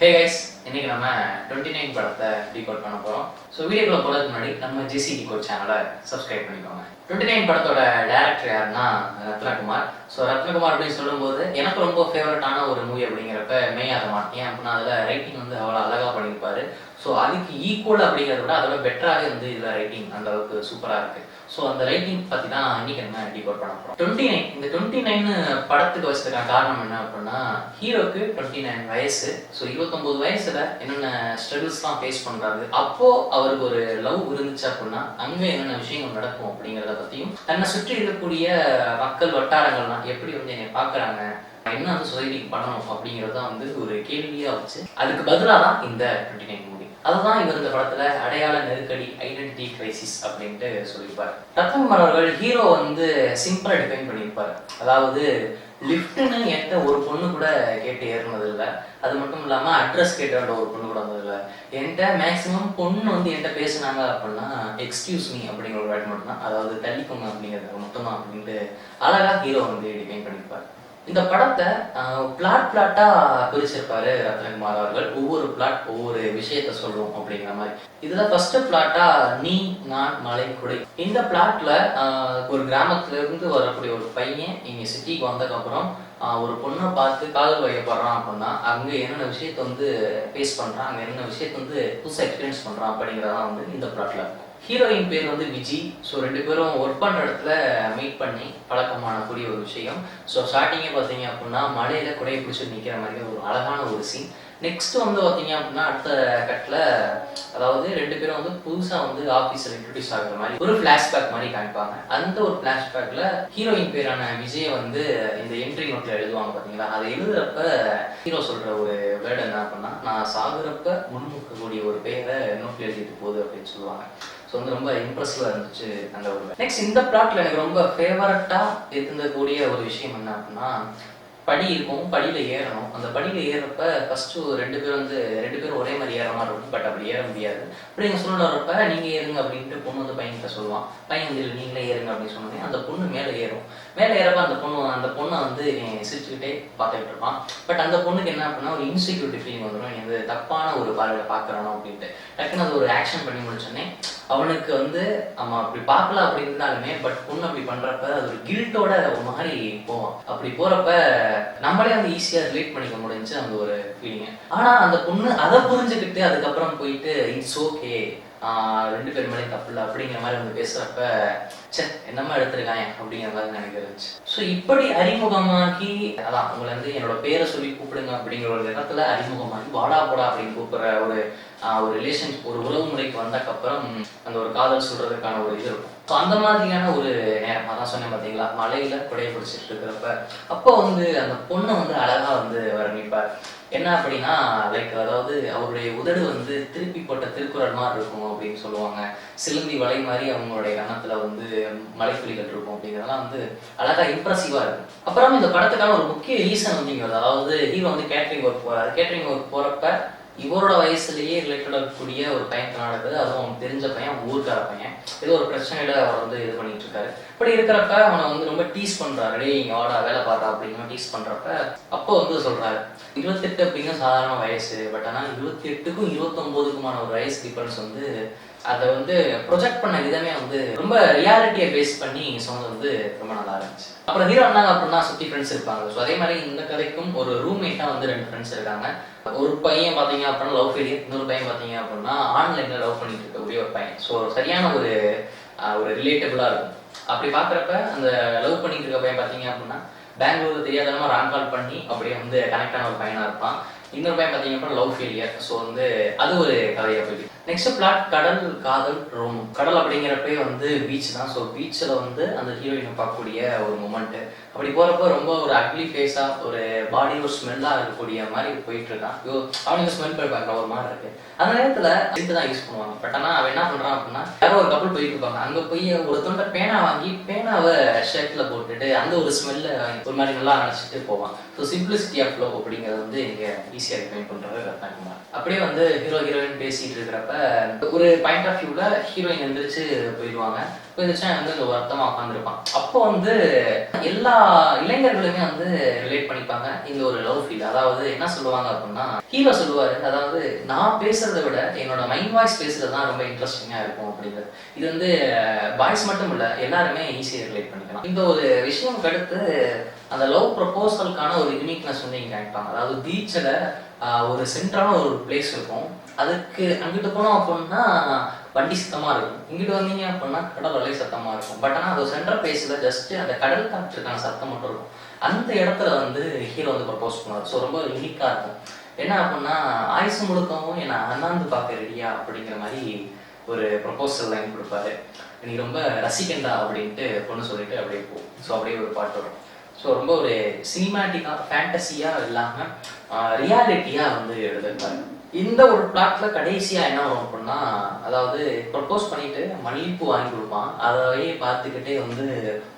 Hey guys, இன்னைக்கு நம்ம 29 படத்தை டீகோட் பண்ண போறோம். ஸோ வீடியோக்குள்ள போறதுக்கு முன்னாடி நம்ம ஜெசி டீகோட் சேனலை சப்ஸ்கிரைப் பண்ணிக்கோங்க. 29 படத்தோட டைரக்டர் யாருன்னா ரத்னகுமார். ஸோ ரத்னகுமார் அப்படின்னு சொல்லும்போது எனக்கு ரொம்ப ஃபேவரட்டான ஒரு மூவி அப்படிங்கிறப்ப மேயாதமான். ஏன் அப்படின்னா அதில் ரைட்டிங் வந்து அவ்வளோ அழகாக பண்ணியிருப்பாரு. ஸோ அதுக்கு ஈக்குவல் அப்படிங்கிறத விட அதோட பெட்டராகவே வந்து இதில் ரைட்டிங் அந்த அளவுக்கு சூப்பராக இருக்கு. ஸோ அந்த ரைட்டிங் பற்றி தான் இன்னைக்கு நம்ம டீகோட் பண்ண போகிறோம். 29 இந்த 29 படத்துக்கு வச்சதுக்கான காரணம் என்ன அப்படின்னா, ஹீரோக்கு 29 வயசு. ஸோ 29 வயசுல என்னென்ன ஸ்ட்ரகிள்ஸ்லாம் ஃபேஸ் பண்ணுறாரு, அப்போ அவருக்கு ஒரு லவ் இருந்துச்சு அப்படின்னா அங்கே என்னென்ன விஷயங்கள் நடக்கும் அப்படிங்கிறத பற்றியும், தன்னை சுற்றி இருக்கக்கூடிய மக்கள் வட்டாரங்கள்லாம் எப்படி வந்து என்னை பார்க்குறாங்க, என்ன வந்து சொசைட்டிக்கு பண்ணணும் அப்படிங்கிறத வந்து ஒரு கேள்வியாக வச்சு அதுக்கு பதிலாக தான் இந்த 29 மூவி. அதுதான் இவர் இந்த படத்துல அடையாள நெருக்கடி, ஐடென்டிட்டி கிரைசிஸ் அப்படின்ட்டு சொல்லியிருப்பார். ரத்னகுமார் அவர்கள் ஹீரோ வந்து சிம்பிளா டிஃபைன் பண்ணியிருப்பார். அதாவது லிஃப்ட்னு என்கிட்ட ஒரு பொண்ணு கூட கேட்டு ஏறினது இல்லை, அது மட்டும் இல்லாம அட்ரஸ் கேட்ட ஒரு பொண்ணு கூட வந்ததில்லை. என்கிட்ட மேக்சிமம் பொண்ணு வந்து என்கிட்ட பேசுனாங்க அப்படின்னா எக்ஸ்கியூஸ் மீ அப்படிங்கிற ஒரு வேர்ட் மட்டும் தான், அதாவது தள்ளிக்கோங்க அப்படிங்கிறது மட்டும்தான் அப்படின்ட்டு அழகா ஹீரோ வந்து டிஃபைன் பண்ணியிருப்பார். இந்த படத்தை பிளாட்டா பிரிச்சிருப்பாரு ரத்னகுமார் அவர்கள். ஒவ்வொரு பிளாட் ஒவ்வொரு விஷயத்த சொல்லும் அப்படிங்கிற மாதிரி. இதுல ஃபர்ஸ்ட் பிளாட்டா நீ நான் மலை குடை. இந்த பிளாட்ல ஒரு கிராமத்துல இருந்து வரக்கூடிய ஒரு பையன் இங்க சிட்டிக்கு வந்ததுக்கு அப்புறம் ஒரு பொண்ணை பார்த்து காதல் வைக்கப்படுறான் அப்படின்னா அங்க என்னென்ன விஷயத்த வந்து ஃபேஸ் பண்றான், அங்க என்னென்ன விஷயத்த வந்து புதுசாக எக்ஸ்பீரியன்ஸ் பண்றான் அப்படிங்கிறதான் வந்து இந்த பிளாட்ல இருக்கும். ஹீரோயின் பேர் வந்து விஜி. ஸோ ரெண்டு பேரும் ஒர்க் பண்ணுற இடத்துல மீட் பண்ணி பழக்கமானக்கூடிய ஒரு விஷயம். ஸோ ஸ்டார்டிங்கே பார்த்தீங்க அப்படின்னா மலையில் குடையை பிடிச்சி நிற்கிற மாதிரி ஒரு அழகான ஒரு சீன். நெக்ஸ்ட் வந்து பார்த்தீங்க அப்படின்னா அடுத்த கட்டில், அதாவது ரெண்டு பேரும் வந்து புதுசாக வந்து ஆஃபீஸில் இன்ட்ரடியூஸ் ஆகுற மாதிரி ஒரு ஃப்ளாஷ்பேக் மாதிரி காமிப்பாங்க. அந்த ஒரு ஃப்ளாஷ்பேக்கில் ஹீரோயின் பேரான விஜயை வந்து இந்த என்ட்ரி நோட்டில் எழுதுவாங்க பார்த்தீங்களா. அதை எழுதுறப்ப ஹீரோ சொல்கிற ஒரு வேர்டு என்ன அப்படின்னா, நான் சாகுறப்ப முன்முக்கக்கூடிய ஒரு பேரை நோட்டில் எழுதிட்டு போகுது அப்படின்னு சொல்லுவாங்க. ஸோ வந்து ரொம்ப இம்ப்ரெசிவாக இருந்துச்சு அந்த ஒரு. நெக்ஸ்ட் இந்த பிளாட்ல எனக்கு ரொம்ப ஃபேவரட்டாக இருந்தக்கூடிய ஒரு விஷயம் என்ன அப்படின்னா, படி இருக்கும், படியில் ஏறணும். அந்த படியில் ஏறப்ப ஃபர்ஸ்ட்டு ரெண்டு பேரும் ஒரே மாதிரி ஏற மாதிரி இருக்கும். பட் அப்படி ஏற முடியாது. அப்படி நீங்கள் சூழ்நிலை வரப்ப நீங்கள் ஏறுங்க அப்படின்ட்டு பொண்ணு வந்து பையன்கிட்ட சொல்லுவான். பையன் வந்து இல்லை நீங்களே ஏறுங்க அப்படின்னு சொன்னோன்னே அந்த பொண்ணு மேலே ஏறும். மேலே ஏறப்ப அந்த பொண்ணை வந்து சிரிச்சுக்கிட்டே பார்த்துக்கிட்டு இருப்பான். பட் அந்த பொண்ணுக்கு என்ன அப்படின்னா ஒரு இன்செக்யூரிட்டி ஃபீலிங் வந்துடும், இது தப்பான ஒரு பார்வையில் பார்க்குறானோ அப்படின்ட்டு. டக்குன்னு அது ஒரு ஆக்ஷன் பண்ணி முடிச்சோன்னே அவனுக்கு வந்து அவன் அப்படி பார்க்கல அப்படி இருந்தாலுமே பட் பொண்ணு அப்படி பண்றப்ப அது ஒரு கில்ட்டோட ஒரு மாதிரி போவான். அப்படி போறப்ப நம்மளே வந்து ஈஸியா ரிலேட் பண்ணிக்க முடிஞ்சு அந்த ஒரு ஃபீலிங். ஆனா அந்த பொண்ணு அதை புரிஞ்சுக்கிட்டு அதுக்கப்புறம் போயிட்டு இட்ஸ் ஓகே, ரெண்டு பேர் மேலே தப்பு இல்லை அப்படிங்கிற மாதிரி வந்து பேசுறப்ப என்னமா எடுத்திருக்காங்க அப்படிங்கிற மாதிரி நினைக்கிறது. ஸோ இப்படி அறிமுகமாகி, அதான் உங்களை வந்து என்னோட பேரை சொல்லி கூப்பிடுங்க அப்படிங்கிற ஒரு இடத்துல அறிமுகமாகி வாடா போடா அப்படின்னு கூப்பிடுற ஒரு ரிலேஷன், ஒரு உறவு முறைக்கு வந்தக்கப்புறம் அந்த ஒரு காதல் சொல்றதுக்கான ஒரு இது இருக்கும். ஸோ அந்த மாதிரியான ஒரு நேரம் அதான் சொன்னேன் பார்த்தீங்களா, மலையில குடையை பிடிச்சிட்டு இருக்கிறப்ப அப்போ வந்து அந்த பொண்ணை வந்து அழகா வந்து வர்ணிப்பார். என்ன அப்படின்னா லைக், அதாவது அவருடைய உதடு வந்து திருப்பி போட்ட திருக்குறள் மாதிரி இருக்கும் அப்படின்னு சொல்லுவாங்க. சிலந்தி வலை மாதிரி அவங்களுடைய கணத்துல வந்து மலைத்துளிகள் இருக்கும் அப்படிங்கிறதெல்லாம் வந்து அழகா இம்ப்ரெசிவா இருக்கும். அப்புறம் இந்த படத்துக்கான ஒரு முக்கிய ரீசன் வந்து இங்க வருது. அதாவது ஹீரோ வந்து கேட்டரிங் ஒர்க் போறாரு. கேட்டரிங் ஒர்க் போறப்ப இவரோட வயசுலயே ரிலேட்டட் ஆகக்கூடிய ஒரு பையன் நடக்குது. அதுவும் அவனுக்கு தெரிஞ்ச பையன், ஊருக்கார பையன். ஏதோ ஒரு பிரச்சனையில அவர் வந்து இது பண்ணிட்டு இருக்காரு. இப்படி இருக்கிறப்ப அவனை வந்து ரொம்ப டீஸ் பண்றாரு. டேய் இங்க வாடா வேலை பார்த்தா அப்படின்னு டீஸ் பண்றப்ப அப்போ வந்து சொல்றாரு 28 அப்படிங்கிற சாதாரண வயசு, பட் ஆனால் 28க்கும் 29க்குமான ஒரு வயசு டிஃபரன்ஸ் வந்து அதை வந்து ப்ரொஜெக்ட் பண்ண விதமே வந்து ரொம்ப ரியாலிட்டியை பேஸ் பண்ணி சொன்னது வந்து ரொம்ப நல்லா இருந்துச்சு. அப்புறம் ஹீரோ இருந்தாங்க அப்படின்னா சுற்றி ஃப்ரெண்ட்ஸ் இருப்பாங்க. ஸோ அதே மாதிரி இந்த கதைக்கும் ஒரு ரூம்மேட்டாக வந்து 2 ஃப்ரெண்ட்ஸ் இருக்காங்க. ஒரு பையன் பார்த்தீங்க அப்படின்னா லவ் ஃபெயிலியர், இன்னொரு பையன் பார்த்தீங்க அப்படின்னா ஆன்லைனில் லவ் பண்ணிட்டு இருக்கக்கூடிய ஒரு பையன். ஸோ சரியான ஒரு ரிலேட்டபிளாக இருக்கும். அப்படி பார்க்குறப்ப அந்த லவ் பண்ணிட்டு இருக்க பையன் பார்த்தீங்க அப்படின்னா பெங்களூர் தெரியாதனமா ராங் கால் பண்ணி அப்படியே வந்து கனெக்ட் ஆன ஒரு பையனாக இருப்பான். இன்னொரு பையன் பார்த்தீங்க அப்படின்னா லவ் ஃபெயிலியர். ஸோ வந்து அது ஒரு கதையை போய். நெக்ஸ்ட் பிளாட் கடல் காதல் ரோம். கடல் அப்படிங்கிறப்பே வந்து பீச் தான். ஸோ பீச்சில் வந்து அந்த ஹீரோயினை பார்க்கக்கூடிய ஒரு மூமெண்ட்டு. அப்படி போகிறப்ப ரொம்ப ஒரு அக்லி ஃபேஸாக ஒரு பாடி ஒரு ஸ்மெல்லாக இருக்கக்கூடிய மாதிரி போயிட்டு இருக்கான். அவனுக்கு ஸ்மெல் போய் பார்க்குற ஒரு மாதிரி இருக்கு. அந்த நேரத்தில் இதுக்கு தான் யூஸ் பண்ணுவாங்க. பட் ஆனால் அவன் என்ன பண்ணுறான் அப்படின்னா, யாரோ ஒரு கப்பல் போயிட்டு இருப்பாங்க. அங்கே போய் ஒரு தொண்டை பேனா வாங்கி பேனாவை ஷர்ட்டில் போட்டுட்டு அந்த ஒரு ஸ்மெல்ல ஒரு மாதிரி நல்லா நினச்சிட்டு போவான். ஸோ சிம்பிளிசிட்டி ஆஃப் லவ் அப்படிங்கிறது வந்து இங்கே ஈஸியாக டிஃபைன் பண்ணுறது ரத்னகுமார். அப்படியே வந்து ஹீரோ ஹீரோயின் பேசிட்டு இருக்கிறப்ப ஒரு பாயிண்ட் ஆஃப் வியூல ஹீரோயின் எந்திரிச்சு போயிடுவாங்க. போயிருந்துச்சா வந்து அந்த வருத்தமா உட்காந்துருப்பான். அப்போ வந்து எல்லா இளைஞர்களுமே வந்து ரிலேட் பண்ணிப்பாங்க இந்த ஒரு லவ் ஃபீல். அதாவது என்ன சொல்லுவாங்க அப்படின்னா, ஹீரோ சொல்லுவாரு, அதாவது நான் பேசுறதை விட என்னோட மைண்ட் வாய்ஸ் பேசுறது தான் ரொம்ப இன்ட்ரெஸ்டிங்கா இருக்கும் அப்படிங்கிறது. இது வந்து பாய்ஸ் மட்டும் இல்ல, எல்லாருமே ஈஸியாக ரிலேட் பண்ணிக்கலாம். இந்த ஒரு விஷயம் அடுத்து அந்த லவ் ப்ரொபோசலுக்கான ஒரு யூனிக்னஸ் வந்து இங்க காமிப்பாங்க. அதாவது பீச்சில் ஒரு சென்ட்ரான ஒரு பிளேஸ் இருக்கும். அதுக்கு அங்கிட்டு போனோம் அப்படின்னா வண்டி சத்தமா இருக்கும், இங்கிட்டு வந்தீங்க அப்படின்னா கடல் அலை சத்தமா இருக்கும். பட் ஆனால் அது சென்ட்ரல் பிளேஸ்ல ஜஸ்ட் அந்த கடல் காற்றுக்கான சத்தம் மட்டும் இருக்கும். அந்த இடத்துல வந்து ஹீரோ வந்து ப்ரப்போஸ் பண்ணுவார். ஸோ ரொம்ப யூனிக்கா இருக்கும். என்ன அப்படின்னா, ஆயுசு முழுக்கவும் என்னை அண்ணாந்து பார்க்க ரெடியா அப்படிங்கிற மாதிரி ஒரு ப்ரொபோசல் லைன் கொடுப்பாரு. நீ ரொம்ப ரசிக்கண்டா அப்படின்ட்டு பொண்ணு சொல்லிட்டு அப்படியே போகும். ஸோ அப்படியே ஒரு பாட்டு வரும். ஸோ ரொம்ப ஒரு சினிமேட்டிக்காக ஃபேண்டசியாக இல்லாமல் ரியாலிட்டியாக வந்து எழுதிருப்பாரு. இந்த ஒரு பிளாட்ல கடைசியா என்ன வரும் அப்படின்னா, அதாவது ப்ரப்போஸ் பண்ணிட்டு மல்லிப்பூ வாங்கி கொடுப்பான். அதையே பார்த்துக்கிட்டே வந்து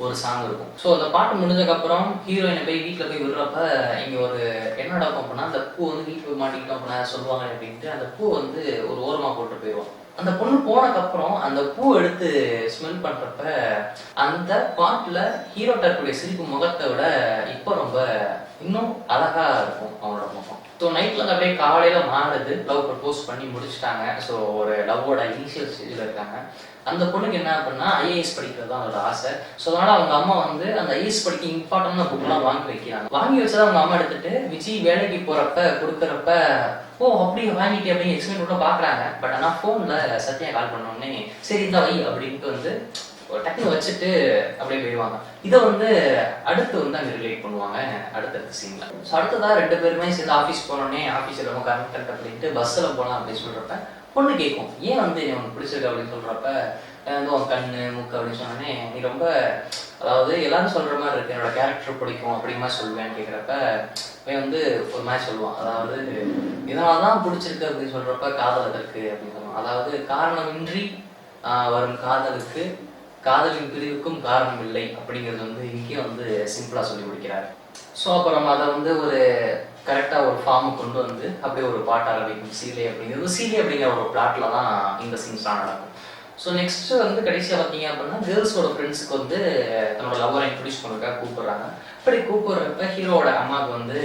ஒரு சாங் இருக்கும். ஸோ அந்த பாட்டு முடிஞ்சதுக்கப்புறம் ஹீரோயினை போய் வீட்டில் போய் விடுறப்ப இங்கே ஒரு என்ன நடக்கும் அப்படின்னா, அந்த பூ வந்து வீட்டில் போய் மாட்டிக்கிட்டோம் அப்படின்னா சொல்லுவாங்க அப்படின்ட்டு அந்த பூ வந்து ஒரு ஓரமாக போட்டு போயிடுவோம். அந்த பொண்ணு போனதுக்கப்புறம் அந்த பூ எடுத்து ஸ்மெல் பண்றப்ப அந்த பாட்டுல ஹீரோட்ட இருக்கக்கூடிய சிரிப்பு முகத்தை விட இப்போ ரொம்ப இன்னும் அழகா இருக்கும் அவனோட முகம். ஸோ நைட்ல வந்து அப்படியே காலையில மாறுது, லவ் ப்ரப்போஸ் பண்ணி முடிச்சுட்டாங்க. ஸோ ஒரு லவ்வோட இனிஷியல் ஸ்டேஜில் இருக்காங்க. அந்த பொண்ணுக்கு என்ன அப்படின்னா ஐஏஎஸ் படிக்கிறது தான் அவரோட ஆசை. ஸோ அதனால அவங்க அம்மா வந்து அந்த ஐஏஎஸ் படிக்க இம்பார்ட்டன்டான புக்கெல்லாம் வாங்கி வைக்கிறாங்க. வாங்கி வச்சதை அவங்க அம்மா எடுத்துட்டு விஜய் வேலைக்கு போறப்ப கொடுக்குறப்ப, ஓ அப்படியே வாங்கிட்டு அப்படின்னு எக்ஸ்பிளைன் கூட பாக்குறாங்க. பட் ஆனால் ஃபோன்ல சத்யா கால் பண்ணோடனே சரி இந்த வை அப்படின்ட்டு வந்து டக்குனு வச்சுட்டு அப்படியே போயிடுவாங்க. இதை வந்து அடுத்து வந்து அங்கே ரிலேட் பண்ணுவாங்க அடுத்தடுத்த சீன்ல. ஸோ அடுத்ததா ரெண்டு பேருமே சேர்ந்து ஆஃபீஸ் போனோடனே ஆஃபீஸில் ரொம்ப கரெக்ட் அப்படின்ட்டு பஸ்ஸில் போகலாம் அப்படின்னு சொல்றப்ப பொண்ணு கேட்கும், ஏன் வந்து உனக்கு பிடிச்சிருக்கு அப்படின்னு சொல்றப்ப வந்து உன் கண்ணு மூக்கு அப்படின்னு சொன்னோடனே நீ ரொம்ப, அதாவது எல்லாரும் சொல்ற மாதிரி இருக்கு, என்னோட கேரக்டர் பிடிக்கும் அப்படிங்கிற மாதிரி சொல்லுவேன்னு கேட்குறப்ப இவன் வந்து ஒரு மாதிரி சொல்லுவான். அதாவது இதனாலதான் பிடிச்சிருக்கு அப்படின்னு சொல்றப்ப காதல் அதற்கு அப்படின்னு சொல்லுவான். அதாவது காரணமின்றி வரும் காதலுக்கு காதலின் பிரிவுக்கும் காரணம் இல்லை அப்படிங்கிறது வந்து இங்கே வந்து சிம்பிளா சொல்லி முடிக்கிறாரு. ஸோ அப்புறம் அதை வந்து ஒரு கரெக்டாக ஒரு ஃபார்மை கொண்டு வந்து அப்படியே ஒரு பாட்டு ஆரம்பிக்கும். சீலை அப்படிங்கிறது, சீலை அப்படிங்கிற ஒரு பிளாட்ல தான் இந்த சீன்ஸ்லாம் நடக்கும். ஸோ நெக்ஸ்ட் வந்து கடைசியாக பார்த்தீங்க அப்படின்னா கேர்ள்ஸோட ஃப்ரெண்ட்ஸுக்கு வந்து தன்னோட லவ்வரை இன்ட்ரடியூஸ் பண்ணுறதுக்காக கூப்பிடுறாங்க. அப்படி கூப்பிடுறப்ப ஹீரோவோட அம்மாவுக்கு வந்து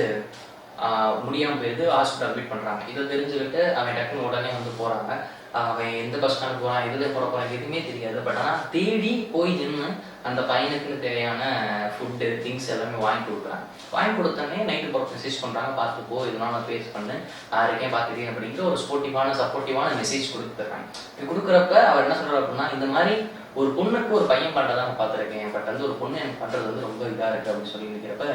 முடியாமல் போயிட்டு ஹாஸ்பிட்டல் அட்மிட் பண்ணுறாங்க. இதை தெரிஞ்சுக்கிட்டு அவன் டக்குன்னு உடனே வந்து போகிறாங்க. அவன் எந்த பஸ் ஸ்டாண்ட் போகிறான், எதில் போட போகிறான் எதுவுமே தெரியாது. பட் ஆனால் தேடி போய் நின்று அந்த பையனுக்குன்னு தேவையான ஃபுட்டு திங்ஸ் எல்லாமே வாங்கி கொடுக்குறாங்க. வாங்கி கொடுத்தோன்னே நைட்டு போகிற மெசேஜ் பண்ணுறாங்க, பார்த்து போ இதனால நான் ஃபேஸ் பண்ணு யாருக்கேன் பார்த்துட்டேன் அப்படின்ட்டு ஒரு ஸ்போர்ட்டிவான சப்போர்ட்டிவான மெசேஜ் கொடுத்துட்றாங்க. இது கொடுக்குறப்ப அவர் என்ன சொல்கிறார் அப்படின்னா, இந்த மாதிரி ஒரு பொண்ணுக்கு ஒரு பையன் பண்ணுறதா நான் பார்த்துருக்கேன், பட் வந்து ஒரு பொண்ணு எனக்கு பண்ணுறது வந்து ரொம்ப இதாக இருக்குது அப்படின்னு சொல்லி இருக்கிறப்ப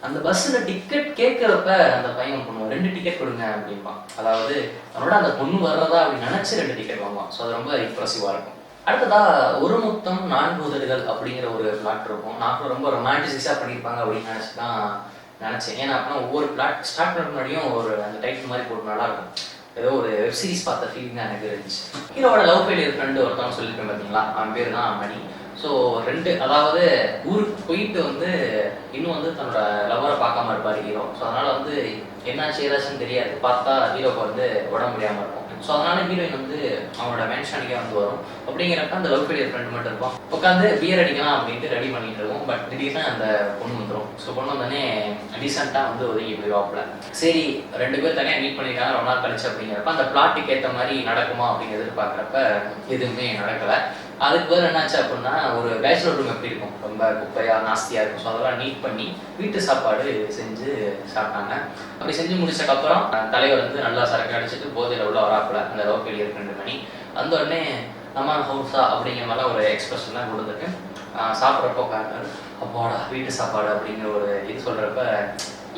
அந்த பஸ்ஸில் டிக்கெட் கேட்குறப்ப அந்த பையன் பண்ணுவான், 2 டிக்கெட் கொடுங்க அப்படின்பான். அதாவது அவனோட அந்த பொண்ணு வர்றதா அப்படின்னு நினச்சி 2 டிக்கெட் வாங்குவான். ஸோ அது ரொம்ப இம்ப்ரெசிவாக இருக்கும். அடுத்ததா ஒரு முத்தம் 4 உதடுகள் அப்படிங்கிற ஒரு பிளாட் இருக்கும். நான் ரொம்ப ரொமான்டிசிஸாக பண்ணியிருப்பாங்க அப்படின்னு நினச்சேன். ஏன்னா அப்படின்னா ஒவ்வொரு பிளாட் ஸ்டார்ட் பண்ண முன்னாடியும் ஒரு அந்த டைட்டில் மாதிரி போட்டு நல்லா இருக்கும். ஏதோ ஒரு வெப் சீரிஸ் பார்த்த ஃபீலிங் தான் எனக்கு இருந்துச்சு. ஹீரோட லவ் ஃபெயிலியர் ஃப்ரெண்டு ஒருத்தவங்க சொல்லியிருக்கேன் பார்த்தீங்களா, அவன் பேர் தான் மணி. ஸோ அதாவது ஊருக்கு போயிட்டு வந்து இன்னும் வந்து தன்னோட லவ்வரை பார்க்காம இருப்பார் ஹீரோ. ஸோ அதனால வந்து என்னாச்சு ஏதாச்சுன்னு தெரியாது, பார்த்தா ஹீரோக்கு வந்து உடம்பு முடியாமல் இருக்கும். ஸோ அதனால ஹீரோயின் வந்து அவனோட மென்ஷனுக்கே வந்து வரும். அப்படிங்கிறப்ப அந்த லவ் ஃபெயிலியர் ஃப்ரெண்ட் மட்டும் இருப்பான். உட்காந்து பியர் அடிக்கலாம் அப்படின்ட்டு ரெடி பண்ணிட்டு இருக்கும். பட் திடீர்னு அந்த பொண்ணு வந்துடும். ஸோ பொண்ணு வந்தோடனே டீசெண்டாக வந்து ஒதுங்கி போயிடுவாப்புல. சரி 2 பேர் தனியாக மீட் பண்ணிட்டாங்க ரொம்ப நாள் கழிச்சு அப்படிங்கிறப்ப அந்த பிளாட்டுக்கு ஏற்ற மாதிரி நடக்குமா அப்படின்னு எதிர்பார்க்குறப்ப எதுவுமே நடக்கலை. அதுக்கு பேர் என்னாச்சு அப்படின்னா, ஒரு பேச்சுலர் ரூம் எப்படி இருக்கும், ரொம்ப குப்பையாக நாஸ்தியாக இருக்கும். ஸோ அதெல்லாம் நீட் பண்ணி வீட்டு சாப்பாடு செஞ்சு சாப்பிட்டாங்க. அப்படி செஞ்சு முடிச்சதுக்கப்புறம் தலைவர் வந்து நல்லா சரக்கு அடிச்சுட்டு போதையில் உள்ள வராப்புல அந்த லவ் ஃபெயிலியர் 2 மணி அந்த உடனே நம்ம ஹவுஸா அப்படிங்கிற மாதிரி ஒரு எக்ஸ்பிரஷன்லாம் கொடுத்துட்டு சாப்பிட்றப்போ உட்காந்து அப்பாடா வீட்டு சாப்பாடு அப்படிங்கிற ஒரு இது சொல்கிறப்ப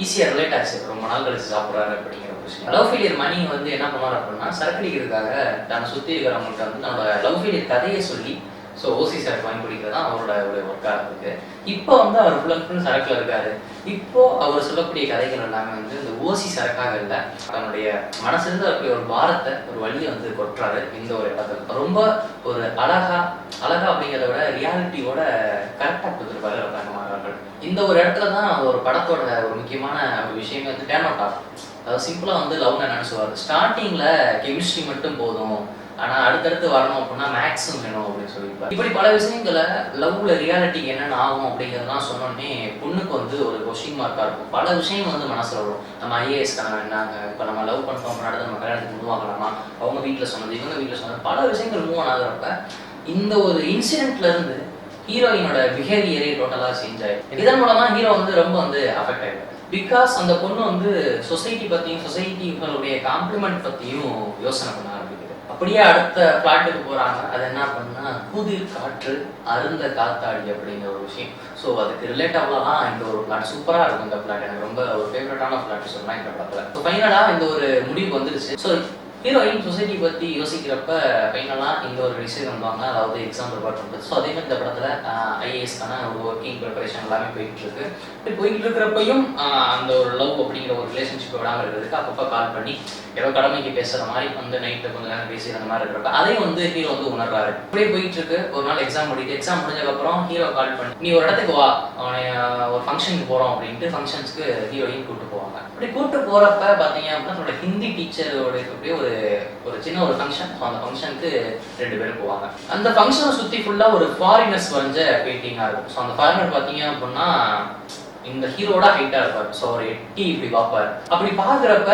ஈஸியாக ரிலேட் ஆச்சு. ரொம்ப நாள் கழிச்சு சாப்பிட்றாரு அப்படிங்கிற ஒரு விஷயம். லவ் ஃபெயிலியர் மணி வந்து என்ன பண்ணுவார் அப்படின்னா, சரக்கடிக்கிறதுக்காக தன்னை சுற்றி இருக்கிறவங்கள்ட்ட வந்து தன்னோட லவ் ஃபெயிலியர் கதையை சொல்லி ஸோ ஓசி சரக்கு வாங்கி குடிக்கிறது தான் அவரோட ஒரு ஒர்க்காக இருக்குது. இப்போ வந்து அவர் ஃபுல் அண்ட் ஃபுல் சரக்கில் இருக்காரு. இப்போ அவர் சொல்லக்கூடிய கதைகள் எல்லாமே வந்து இந்த ஓசி சரக்காக இல்லை, தன்னுடைய மனசுலேருந்து இருக்கக்கூடிய ஒரு பாரத்தை ஒரு வழியை வந்து கொட்டுறாரு இந்த ஒரு இடத்துல. ரொம்ப ஒரு அழகா அப்படிங்கிறத விட ரியாலிட்டியோட கரெக்டாக கொடுத்துருப்பாரு ரத்னகுமார் அவர்கள். இந்த ஒரு இடத்துல தான் ஒரு படத்தோட ஒரு முக்கியமான ஒரு விஷயமே வந்து டேர்ன் அவுட் ஆகும். அதாவது சிம்பிளாக வந்து லவ் நினைச்சுவார். ஸ்டார்டிங்கில் கெமிஸ்ட்ரி மட்டும் போதும், ஆனா அடுத்தடுத்து வரணும் அப்படின்னா மேக்ஸும் வேணும் அப்படின்னு சொல்லியிருப்பாரு. இப்படி பல விஷயங்களை லவ்ல ரியாலிட்டிக்கு என்னென்ன ஆகும் அப்படிங்கிறதுலாம் சொன்னோடனே பொண்ணுக்கு வந்து ஒரு கொஸ்டின் மார்க்கா இருக்கும். பல விஷயம் வந்து மனசுல வரும். நம்ம ஐஏஎஸ் கனவு என்னங்க, இப்போ நம்ம லவ் பண்ணுறோம் அப்படின்னா நம்ம கல்யாணத்துக்கு மூவ் ஆகலாமா, அவங்க வீட்டில் சொன்னது இவங்க வீட்டில் சொன்னது பல விஷயங்கள் மூவ் ஆகிறப்ப இந்த ஒரு இன்சிடென்ட்ல இருந்து ஹீரோயினோட பிஹேவியரே டோட்டலாக சேஞ்ச் ஆயிடும். இதன் மூலமா ஹீரோ வந்து ரொம்ப வந்து அஃபெக்ட் ஆயிடும். பிகாஸ் அந்த பொண்ணு வந்து சொசைட்டி பத்தியும் சொசைட்டிகளுடைய காம்ப்ளிமெண்ட் பத்தியும் யோசனை பண்ண ஆரம்பிக்குது. அப்படியே அடுத்த பிளாட்டுக்கு போறாங்க. அது என்ன பண்ணா குதிர் காற்று அருந்த காத்தாடி அப்படிங்கிற ஒரு விஷயம். ஸோ அதுக்கு ரிலேட்டபிளா தான் இந்த ஒரு பிளாட் சூப்பரா இருக்கும். இந்த பிளாட் எனக்கு ரொம்ப ஒரு ஃபேவரட்டான பிளாட் சொல்லலாம் இந்த படத்துல. ஸோ ஃபைனலா இந்த ஒரு முடிவு வந்துருச்சு. ஸோ ஹீரோயின் சொசைட்டி பற்றி யோசிக்கிறப்ப ஃபைனலாக இந்த ஒரு விஷயம் வந்தாங்க, அதாவது எக்ஸாம் ப்ரிப்பேர் பண்ணுறது. ஸோ அதே மாதிரி இந்த படத்தில் ஐஏஎஸ்க்கான ஒரு ஒர்க்கிங் ப்ரிப்பரேஷன் எல்லாமே போயிட்டு இருக்கு. இப்படி போயிட்டு இருக்கிறப்பையும் அந்த ஒரு லவ் அப்படிங்கிற ஒரு ரிலேஷன்ஷிப் விடாமல் இருக்கிறதுக்கு அப்பப்போ கால் பண்ணி ஏதோ கடமைக்கு பேசுகிற மாதிரி வந்து நைட்டில் கொஞ்சம் நேரம் பேசி அந்த மாதிரி இருக்கிறப்ப அதையும் வந்து ஹீரோ வந்து உணர்றாரு. இப்படியே போயிட்டு இருக்கு. ஒரு நாள் எக்ஸாம் முடிஞ்சதுக்கப்புறம் ஹீரோ கால் பண்ணி நீ ஒரு இடத்துக்கு வா, அவனை ஒரு ஃபங்க்ஷனுக்கு போகிறோம் அப்படின்ட்டு ஃபங்க்ஷன்ஸ்க்கு ஹீரோயின் கூப்பிட்டு போவாங்க. அப்படி கூப்பிட்டு போகிறப்ப பார்த்தீங்க அப்படின்னா என்னோட ஹிந்தி டீச்சரோட இருக்கக்கூடிய ஒரு சின்ன ஒரு ஃபங்க்ஷன். அந்த ஃபங்க்ஷனுக்கு 2 பேரும் போவாங்க. அந்த ஃபங்க்ஷனை சுற்றி ஃபுல்லாக ஒரு ஃபாரினர்ஸ் வரைஞ்ச பெயிண்டிங்காக இருக்கும். ஸோ அந்த ஃபாரினர் பார்த்தீங்க அப்படின்னா இந்த ஹீரோட ஹைட்டா இருப்பார். ஸோ ஒரு எட்டி இப்படி பார்ப்பார். அப்படி பார்க்குறப்ப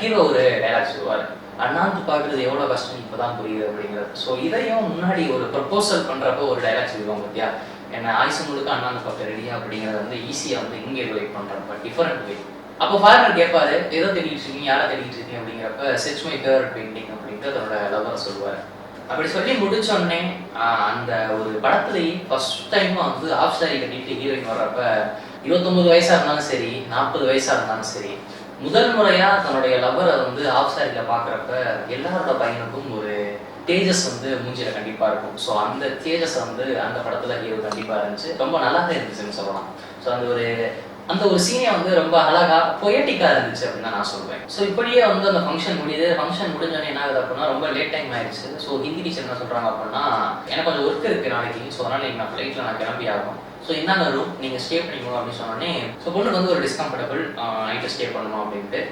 ஹீரோ ஒரு டைலாக் சொல்லுவார், அண்ணாந்து பார்க்குறது எவ்வளோ கஷ்டம் இப்போதான் புரியுது அப்படிங்கிறது. ஸோ இதையும் முன்னாடி ஒரு ப்ரப்போசல் பண்ணுறப்ப ஒரு டைலாக் சொல்லுவாங்க பார்த்தியா, என்ன ஆயுசு முழுக்க அண்ணாந்து பார்க்க ரெடியா அப்படிங்கிறத வந்து ஈஸியாக வந்து இங்கே ரிலேட் பண்ணுறப்ப டிஃபரெண்ட் வே. அப்போ ஃபாரினர் கேட்பாரு, ஏதோ தேடிட்டு இருக்கீங்க, யாரை தேடிட்டு இருக்கீங்க அப்படிங்கிறப்ப செட்ஸ் மை ஃபேவரட் பெயிண்டிங் அப்படின்ட்டு அதோட லவரை சொல்லுவார். அப்படி சொல்லி முடிச்சோடனே அந்த ஒரு படத்துலேயே ஃபர்ஸ்ட் டைம் வந்து ஆஃப் சாரி கட்டிட்டு ஹீரோயின் வர்றப்ப 29 வயசா இருந்தாலும் சரி 40 வயசா இருந்தாலும் சரி முதல் முறையா தன்னுடைய லவரை வந்து ஆஃப் சாரியில பாக்குறப்ப எல்லாரோட பையனுக்கும் ஒரு தேஜஸ் வந்து மூஞ்சில கண்டிப்பா இருக்கும். ஸோ அந்த தேஜஸ் வந்து அந்த படத்துல ஹீரோ கண்டிப்பா இருந்துச்சு. ரொம்ப நல்லாவே இருந்துச்சுன்னு சொல்லலாம். ஸோ அந்த ஒரு சீனே வந்து ரொம்ப அழகா பொயட்டிக்கா இருந்துச்சு அப்படின்னு தான் நான் சொல்வேன். ஸோ இப்படியே வந்து அந்த ஃபங்க்ஷன் முடியுது. ஃபங்க்ஷன் முடிஞ்சோடனே என்ன ஆகுது அப்படின்னா ரொம்ப லேட் டைம் ஆயிடுச்சு. ஸோ ஹிந்தி டீச்சர் என்ன சொல்றாங்க அப்படின்னா, எனக்கு கொஞ்சம் ஒர்க் இருக்கு நாளைக்கு, ஸோ அதனால நான் ஃப்ளைட்ல நான் கிளம்பி ஆகும், ஸோ இந்தாங்க ரூம் நீங்கள் ஸ்டே பண்ணிக்கணும் அப்படின்னு சொன்னோடனே ஸோ பொண்ணுக்கு வந்து ஒரு டிஸ்கம்ஃபர்டபுள் நைட்டு ஸ்டே பண்ணணும் அப்படின்ட்டு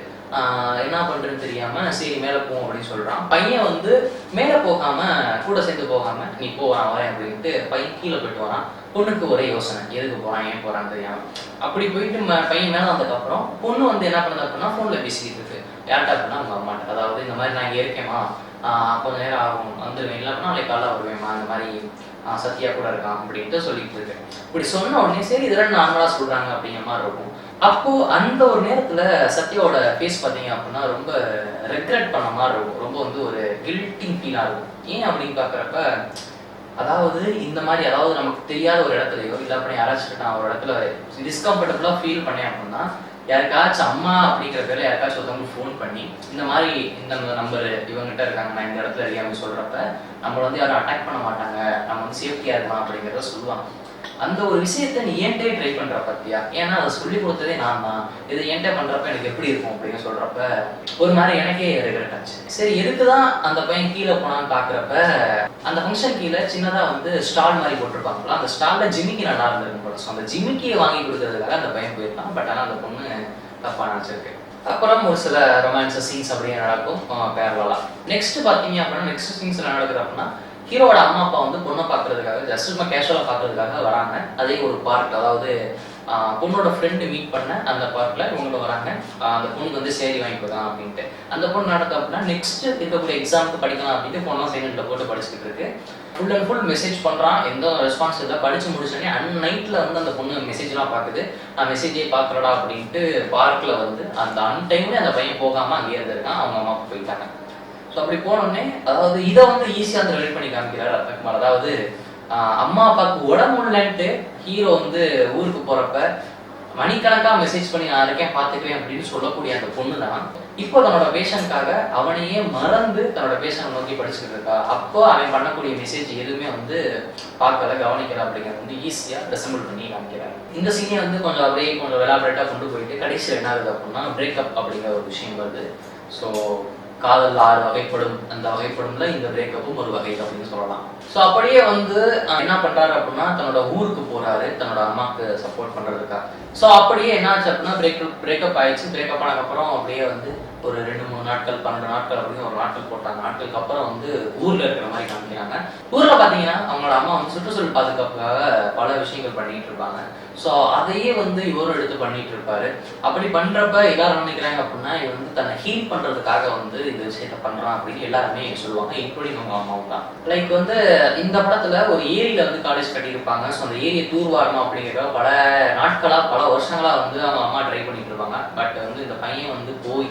என்ன பண்ணுறதுன்னு தெரியாமல் சரி மேலே போவோம் அப்படின்னு சொல்கிறான். பையன் வந்து மேலே போகாமல் கூட சேர்ந்து போகாமல் நீ போ நான் வரேன் அப்படின்ட்டு பையன் கீழே போயிட்டு வரான். பொண்ணுக்கு ஒரே யோசனை, எதுக்கு போகிறான் ஏன் போகிறான்னு தெரியாமல். அப்படி போயிட்டு பையன் மேலே வந்ததுக்கப்புறம் பொண்ணு வந்து என்ன பண்ணுது அப்படின்னா ஃபோனில் பேசிக்கிட்டு இருக்கு. யார்கிட்ட அப்படின்னா அவங்க அம்மாட்ட. அதாவது இந்த மாதிரி நான் இங்கே இருக்கேம்மா, கொஞ்சம் நேரம் ஆகும் வந்துடுவேன், இல்லை அப்படின்னா நாளைக்கு காலைல வருவேம்மா, அந்த மாதிரி சத்யா கூட இருக்கான் அப்படின்ட்டு சொல்லிட்டு இருக்கேன். இப்படி சொன்ன உடனே சரி இதெல்லாம் நார்மலாக சொல்கிறாங்க அப்படிங்கிற மாதிரி இருக்கும். அப்போ அந்த ஒரு நேரத்தில் சத்யாவோட ஃபேஸ் பார்த்தீங்க அப்படின்னா ரொம்ப ரெக்ரெட் பண்ண மாதிரி இருக்கும். ரொம்ப வந்து ஒரு கில்ட்டிங் ஃபீலாக இருக்கும். ஏன் அப்படின்னு பார்க்குறப்ப அதாவது இந்த மாதிரி அதாவது நமக்கு தெரியாத ஒரு இடத்துலையோ இல்லை அப்படி யாராச்சும் நான் ஒரு இடத்துல டிஸ்கம்ஃபர்டபுளாக ஃபீல் பண்ணேன் அப்படின்னா யாருக்காச்சும் அம்மா அப்படிங்கிற பேரில் யாருக்காச்சும் ஒருத்தவங்க ஃபோன் பண்ணி இந்த மாதிரி இந்த நம்பர் இவங்ககிட்ட இருக்காங்க நான் இந்த இடத்துல இருக்கேன் அப்படின்னு சொல்கிறப்ப நம்மளை வந்து யாரும் அட்டாக் பண்ண மாட்டாங்க, நம்ம வந்து சேஃப்டியாக இருக்கலாம் அப்படிங்கிறத சொல்லுவாங்க. அந்த ஒரு விஷயத்த நீ ஏன்டே ட்ரை பண்ற பத்தியா, ஏன்னா அதை சொல்லி கொடுத்ததே நான் தான், இது ஏன்டே பண்றப்ப எனக்கு எப்படி இருக்கும் அப்படின்னு சொல்றப்ப ஒரு மாதிரி எனக்கே ரெக்ரெட் ஆச்சு. சரி எதுக்குதான் அந்த பையன் கீழே போனான்னு பாக்குறப்ப அந்த ஃபங்க்ஷன் கீழே சின்னதா வந்து ஸ்டால் மாதிரி போட்டிருப்பாங்களா, அந்த ஸ்டால்ல ஜிமிக்கி நல்லா இருந்திருக்கும் போல. ஸோ அந்த ஜிமிக்கியை வாங்கி கொடுக்கறதுக்காக அந்த பையன் போயிருக்கான். பட் ஆனால் அந்த பொண்ணு தப்பா நினைச்சிருக்கு. அப்புறம் ஒரு சில ரொமான்ஸ் சீன்ஸ் அப்படியே நடக்கும் பேரலா. நெக்ஸ்ட் பாத்தீங்க அப்படின்னா நெக்ஸ்ட் சீன்ஸ் என்ன நடக்குது அப்படின்னா ஹீரோட அம்மா அப்பா வந்து பொண்ணை பார்க்கறதுக்காக ஜஸ்ட் சும்மா கேஷுவலாக பார்க்கறதுக்காக வராங்க. அதே ஒரு பார்க், அதாவது பொண்ணோட ஃப்ரெண்டு மீட் பண்ண அந்த பார்க்கில் இவங்களும் வராங்க. அந்த பொண்ணுக்கு வந்து சேரி வாங்கி கொடுக்கலாம் அப்படின்ட்டு அந்த பொண்ணு நடக்கும் அப்படின்னா நெக்ஸ்ட் இருக்கக்கூடிய எக்ஸாமுக்கு படிக்கலாம் அப்படின்ட்டு பொண்ணெலாம் சைலண்ட்டில் போட்டு படிச்சுக்கிட்டு இருக்கு. ஃபுல் அண்ட் ஃபுல் மெசேஜ் பண்ணுறான், எந்த ரெஸ்பான்ஸ் இல்லை. படித்து முடிச்சோடனே நைட்டில் வந்து அந்த பொண்ணு மெசேஜ்லாம் பார்க்குது. நான் மெசேஜே பார்க்குறடா அப்படின்ட்டு பார்க்கில் வந்து அந்த டைம்லேயே அந்த பையன் போகாமல் அங்கேயே இருந்திருக்கான். அவங்க அம்மா போயிட்டாங்க. ஸோ அப்படி போனோடனே அதாவது இதை வந்து ஈஸியாக வந்து ரிலேட் பண்ணி காமிக்கிறார் ரத்னகுமார். அதாவது அம்மா அப்பாவுக்கு உடம்பு இல்லைன்ட்டு ஹீரோ வந்து ஊருக்கு போகிறப்ப மணிக்கணக்காக மெசேஜ் பண்ணி நான் இருக்கேன் பார்த்துக்கிறேன் அப்படின்னு சொல்லக்கூடிய அந்த பொண்ணு தான் இப்போ தன்னோட பேஷனுக்காக அவனையே மறந்து தன்னோட பேஷனை நோக்கி படிச்சுக்கிட்டு இருக்கா. அப்போ அவன் பண்ணக்கூடிய மெசேஜ் எதுவுமே வந்து பார்க்கல கவனிக்கல அப்படிங்கிறது வந்து ஈஸியாக ரெசம்பிள் பண்ணி காமிக்கிறாங்க. இந்த சீனை வந்து கொஞ்சம் அப்படியே கொஞ்சம் வெலாபரேட்டாக கொண்டு போயிட்டு கடைசியில் என்ன ஆகுது அப்படின்னா பிரேக்கப் அப்படிங்கிற ஒரு விஷயம் வருது. ஸோ காதல் 6 வகைப்படும், அந்த வகைப்படும்ல இந்த பிரேக்கப்பும் ஒரு வகை அப்படின்னு சொல்லலாம். ஸோ அப்படியே வந்து என்ன பண்றாரு அப்படின்னா தன்னோட ஊருக்கு போறாரு தன்னோட அம்மாவுக்கு சப்போர்ட் பண்றதுக்காக. ஸோ அப்படியே என்ன ஆச்சு அப்படின்னா பிரேக்கப் ஆயிடுச்சு. பிரேக்கப் ஆனதுக்கப்புறம் அப்படியே வந்து ஒரு 2-3 நாட்கள் 12 நாட்கள் அப்படின்னு ஒரு நாட்கள் போட்டாங்க. நாட்களுக்கு அப்புறம் வந்து ஊர்ல இருக்கிற மாதிரி காமிக்கிறாங்க. ஊர்ல பாத்தீங்கன்னா அவங்களோட அம்மா வந்து சுற்றுச்சூழல் பாதுகாப்புக்காக பல விஷயங்கள் பண்ணிட்டு இருப்பாங்க. ஸோ அதையே வந்து இவரும் எடுத்து பண்ணிட்டு இருப்பாரு. அப்படி பண்றப்ப எல்லாரும் நினைக்கிறாங்க அப்படின்னா இவர் வந்து தன்னை ஹீல் பண்றதுக்காக வந்து இந்த விஷயத்த பண்றான் அப்படின்னு எல்லாருமே சொல்லுவாங்க, இன்க்ளூடிங் அவங்க அம்மாவும் தான். லைக் வந்து இந்த படத்துல ஒரு ஏரியில வந்து காலேஜ் கட்டியிருப்பாங்க. ஸோ அந்த ஏரியை தூர்வாரணும் அப்படிங்கிற பல நாட்களா பல வருஷங்களா வந்து அவங்க அம்மா ட்ரை பண்ணிட்டு இருப்பாங்க. பட் வந்து இந்த பையன் வந்து போய்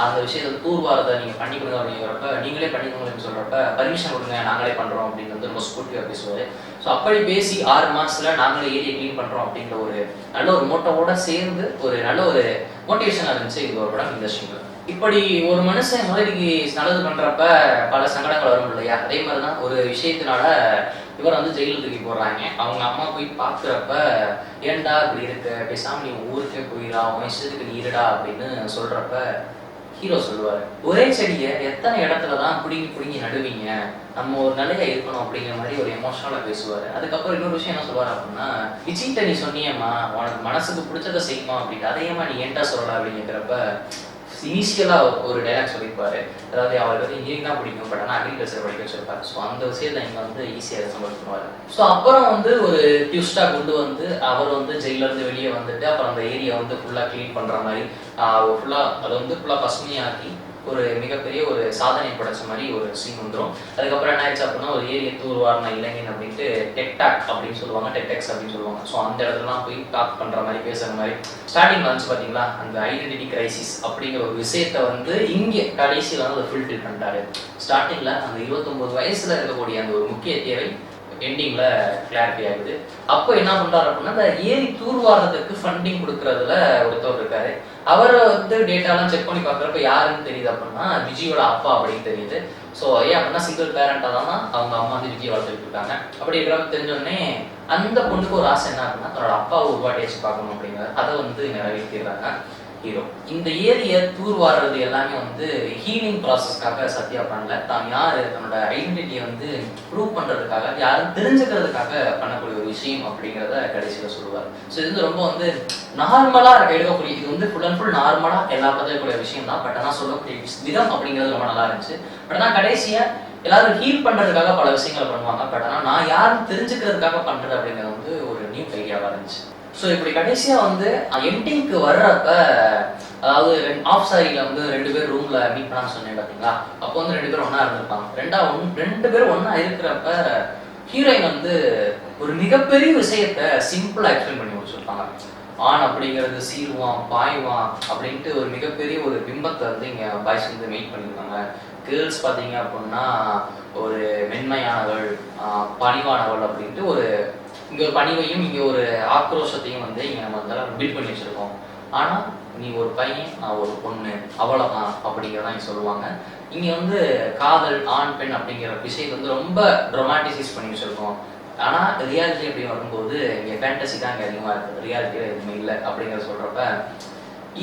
அந்த விஷயத்தை தூர்வாரத்தை நீங்க பண்ணி கொடுங்க அப்படிங்கிறப்ப, நீங்களே பண்ணிக்கோங்கன்னு சொல்றப்ப பர்மிஷன் கொடுங்க நாங்களே பண்றோம் அப்படின்னு வந்து ரொம்ப ஸ்போர்ட்டிவா பேசுவாரு. ஸோ அப்படி பேசி 6 மாசத்துல நாங்களே ஏரியை கிளீன் பண்றோம் அப்படிங்கிற ஒரு நல்ல ஒரு மோட்டோவோட சேர்ந்து ஒரு நல்ல ஒரு மோட்டிவேஷனா இருந்துச்சு இந்த ஒரு படம் இண்டஸ்ட்ரியில். இப்படி ஒரு மனுஷன் முதலுக்கு நல்லது பண்றப்ப பல சங்கடங்கள் வரும் இல்லையா, அதே மாதிரிதான் ஒரு விஷயத்தினால இவர் வந்து ஜெயிலுக்கு தூக்கி போடுறாங்க. அவங்க அம்மா போய் பாக்குறப்ப ஏன்டா இப்படி இருக்கு, பேசாம நீ ஊருக்கே போயிடா, உன் இஷ்டத்துக்கு நீ இருடா அப்படின்னு சொல்றப்ப ஹீரோ சொல்லுவாரு, ஒரே செடியை எத்தனை இடத்துலதான் புடுங்கி நடுவீங்க, நம்ம ஒரு நிலையா இருக்கணும் அப்படிங்கிற மாதிரி ஒரு எமோஷனலா பேசுவாரு. அதுக்கப்புறம் இன்னொரு விஷயம் என்ன சொல்லுவாரு அப்படின்னா, விஜய்ட்ட நீ சொன்னியம்மா உனக்கு மனசுக்கு பிடிச்சதை செய்யுமா அப்படின்ட்டு, அதையம்மா நீ ஏன்டா சொல்லலாம் அப்படிங்கிறப்ப இனிஷியலா ஒரு டைலாக் சொல்லியிருப்பாரு. அதாவது அவருக்கு வந்து இன்ஜினியரிங் தான் பிடிக்கும், பட் ஆனால் அக்ரிகல்ச்சர் படிக்க வச்சிருப்பாரு. ஸோ அந்த விஷயத்தை இங்கே வந்து ஈஸியாக சம்பளம் பண்ணுவார். ஸோ அப்புறம் வந்து ஒரு ட்விஸ்டா கொண்டு வந்து அவர் வந்து ஜெயில இருந்து வெளியே வந்துட்டு அப்புறம் அந்த ஏரியா வந்து ஃபுல்லா கிளீன் பண்ற மாதிரி ஃபுல்லா அதை வந்து ஃபுல்லா பசுமையாக்கி ஒரு மிகப்பெரிய ஒரு சாதனை படைச்ச மாதிரி ஒரு சீன் வந்துடும். அதுக்கப்புறம் என்ன ஆயிடுச்சு அப்படின்னா, ஒரு ஏரியை தூர்வாரின இளைஞன் அப்படின்ட்டு டெக்டாக் அப்படின்னு சொல்லுவாங்க, டெக்டெக்ஸ் அப்படின்னு சொல்லுவாங்க. ஸோ அந்த இடத்துலலாம் போய் டாக் பண்ற மாதிரி பேசுற மாதிரி ஸ்டார்டிங் வந்துச்சு பார்த்தீங்களா, அந்த ஐடென்டிட்டி கிரைசிஸ் அப்படிங்கிற ஒரு விஷயத்த வந்து இங்கே கடைசியில் வந்து அதை ஃபுல்ஃபில் பண்ணிட்டாரு. ஸ்டார்டிங்ல அந்த 29 வயசுல இருக்கக்கூடிய அந்த ஒரு முக்கிய தேவை எண்டிங்ல கிளாரிட்டி ஆகுது. அப்போ என்ன பண்றாரு அப்படின்னா, இந்த ஏரி தூர்வாரத்துக்கு ஃபண்டிங் கொடுக்கறதுல ஒருத்தவர் இருக்காரு. அவரை வந்து டேட்டாலாம் செக் பண்ணி பார்க்குறப்ப யாருன்னு தெரியுது அப்படின்னா விஜயோட அப்பா அப்படின்னு தெரியுது. ஸோ ஏன் அப்படின்னா சிங்கிள் பேரண்டா தான் அவங்க அம்மா வந்து விஜய் வளர்த்துட்டு இருக்காங்க. அப்படி இருக்கிறப்ப தெரிஞ்சோடனே அந்த பொண்ணுக்கு ஒரு ஆசை என்ன அப்படின்னா, தன்னோட அப்பாவை ஒரு வாட்டி வச்சு பார்க்கணும் அப்படிங்கிறது அதை வந்து நிறைவேற்றிடுறாங்க ஹீரோ. இந்த ஏரியை தூர்வாடுறது எல்லாமே வந்து ஹீலிங் ப்ராசஸ்க்காக சத்யா பண்ணல, தான் யாரு தன்னோட ஐடென்டிட்டியை வந்து ப்ரூவ் பண்றதுக்காக, யாரும் தெரிஞ்சுக்கிறதுக்காக பண்ணக்கூடிய ஒரு விஷயம் அப்படிங்கிறத கடைசியில சொல்லுவார். ஸோ இது வந்து ரொம்ப வந்து நார்மலா எடுக்கக்கூடிய, இது வந்து ஃபுல் அண்ட் ஃபுல் நார்மலா எல்லா பதவிக்கூடிய விஷயம் தான். பட் ஆனால் சொல்லக்கூடிய விதம் அப்படிங்கிறது ரொம்ப நல்லா இருந்துச்சு. பட் ஆனால் கடைசியா எல்லாரும் ஹீல் பண்றதுக்காக பல விஷயங்களை பண்ணுவாங்க. பட் ஆனால் நான் யாரும் தெரிஞ்சுக்கிறதுக்காக பண்றது அப்படிங்கிறது வந்து ஒரு நியூ ஐடியாவா இருந்துச்சு. ஸோ இப்படி கடைசியா வந்து எண்டிங்க்கு வர்றப்ப, அதாவது ஆஃப் சாரியில வந்து 2 பேர் ரூம்ல மீட் பண்ணான்னு சொன்னேன் பார்த்தீங்களா, அப்போ வந்து 2 பேரும் ஒன்னா இருந்திருப்பாங்க. 2 பேரும் ஒன்னா இருக்கிறப்ப ஹீரோயின் வந்து ஒரு மிகப்பெரிய விஷயத்த சிம்பிளா எக்ஸ்பிளைன் பண்ணி முடிச்சிருப்பாங்க. ஆண் அப்படிங்கிறது சீருவான் பாய்வான் அப்படின்ட்டு ஒரு மிகப்பெரிய ஒரு பிம்பத்தை வந்து இங்க பாய்ஸ் வந்து மெயிட் பண்ணியிருக்காங்க. கேர்ள்ஸ் பார்த்தீங்க அப்படின்னா ஒரு மென்மையானவள், பணிவானவள் அப்படின்ட்டு ஒரு இங்க ஒரு பணிவையும் இங்க ஒரு ஆக்ரோஷத்தையும் வந்து இங்க நம்ம வந்து பில்ட் பண்ணி வச்சிருக்கோம். ஆனா நீ ஒரு பையன், நான் ஒரு பொண்ணு, அவ்வளவுதான் அப்படிங்கிறதான் இங்க சொல்லுவாங்க. இங்க வந்து காதல் ஆண் பெண் அப்படிங்கிற விஷயத்தை வந்து ரொம்ப ட்ரொமாட்டிசைஸ் பண்ணி வச்சிருக்கோம். ஆனா ரியாலிட்டி அப்படி வரும்போது இங்க ஃபேண்டசி தான் இங்க அதிகமா இருக்கு, ரியாலிட்டியில எதுவுமே இல்லை அப்படிங்கிற சொல்றப்ப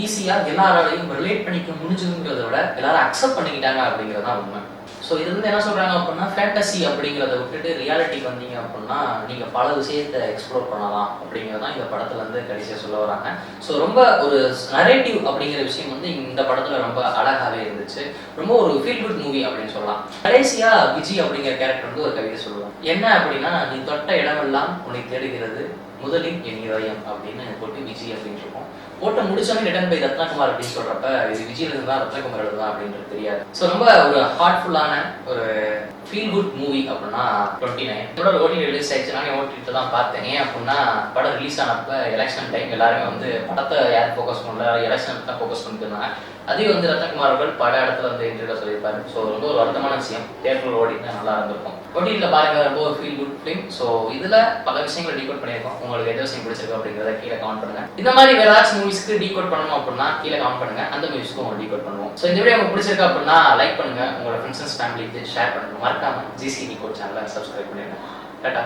ஈஸியா எல்லாராலையும் ரிலேட் பண்ணிக்க முடிஞ்சுங்கிறத விட எல்லாரும் அக்செப்ட் பண்ணிக்கிட்டாங்க அப்படிங்கிறதான் உண்மை. ஸோ இது வந்து என்ன சொல்றாங்க அப்படின்னா, ஃபேண்டசி அப்படிங்கிறத விட்டுட்டு ரியாலிட்டிக்கு வந்தீங்க அப்படின்னா நீங்க பல விஷயத்தை எக்ஸ்ப்ளோர் பண்ணலாம் அப்படிங்கிறதான் இந்த படத்துல இருந்து கடைசியா சொல்ல வராங்க. ஸோ ரொம்ப ஒரு நரேட்டிவ் அப்படிங்கிற விஷயம் வந்து இந்த படத்துல ரொம்ப அழகாவே இருந்துச்சு. ரொம்ப ஒரு ஃபீல் குட் மூவி அப்படின்னு சொல்லலாம். கடைசியா விஜய் அப்படிங்கிற கேரக்டர் வந்து ஒரு கவிதை சொல்லுவாங்க. என்ன அப்படின்னா, நீ தொட்ட இடமெல்லாம் உன்னை தேடுகிறது முதலில் என் இதயம் அப்படின்னு போட்டு விஜய் அப்படின்னு இருக்கும். போட்டு முடிச்சோன்னே ரிட்டன் பை ரத்னகுமார் அப்படின்னு சொல்றப்ப இது விஜய் தான் ரத்னகுமார் எழுதுதான் அப்படின்றது தெரியாது. ஸோ ரொம்ப ஒரு ஹார்ட்ஃபுல்லான ஒரு ஃபீல் குட் மூவி அப்படின்னா 29. இதோட ஓடி ரிலீஸ் ஆயிடுச்சு. நானே ஓட்டிட்டு தான் பார்த்தேன். ஏன் அப்படின்னா படம் ரிலீஸ் ஆனப்ப எலெக்ஷன் டைம் எல்லாருமே வந்து படத்தை யாரும் ஃபோக்கஸ் பண்ணல, எலெக்ஷனுக்கு தான் ஃபோக்கஸ் பண்ணிட்டு இருந்தாங்க. அதையும் வந்து ரத்னகுமார் அவர்கள் பல இடத்துல வந்து இன்டர்வியூல சொல்லியிருப்பாரு. ஸோ ரொம்ப ஒரு வருத்தமான விஷயம், தியேட்டரில் ஓடிட்டு நல்லா இருந்திருக்கும். ஓடியில் பாருங்க, ரொம்ப ஒரு ஃபீல் குட் ஃபிலிம். ஸோ இதுல பல விஷயங்களை டீகோட் பண்ணியிருக்கோம். உங்களுக்கு எந்த விஷயம் பிடிச்சிருக்கு அப்படிங்கிறத கீழே கமெண்ட் பண்ணுங்க. இந்த மாதிரி வேற ஏதாச்சும் மூவிஸ்க்கு டீகோட் பண்ணணும் அப்படின்னா கீழே கமெண்ட் பண்ணுங்க, அந்த மூவிஸ்க்கு உங்களுக்கு டீகோட் பண்ணுவோம். ஸோ இந்த வீடியோ உங்களுக்கு பிடிச்சிருக்கு அப்படின்னா லைக் பண்ணுங்க, உங்களோட ஃப்ரெண்ட்ஸ் ஃபேமிலிக்கு ஷேர் பண்ணுங்க, மறக்காம ஜிசி டீகோட் சேனலை சப்ஸ்கிரைப் பண்ணிடுங்க. டாடா.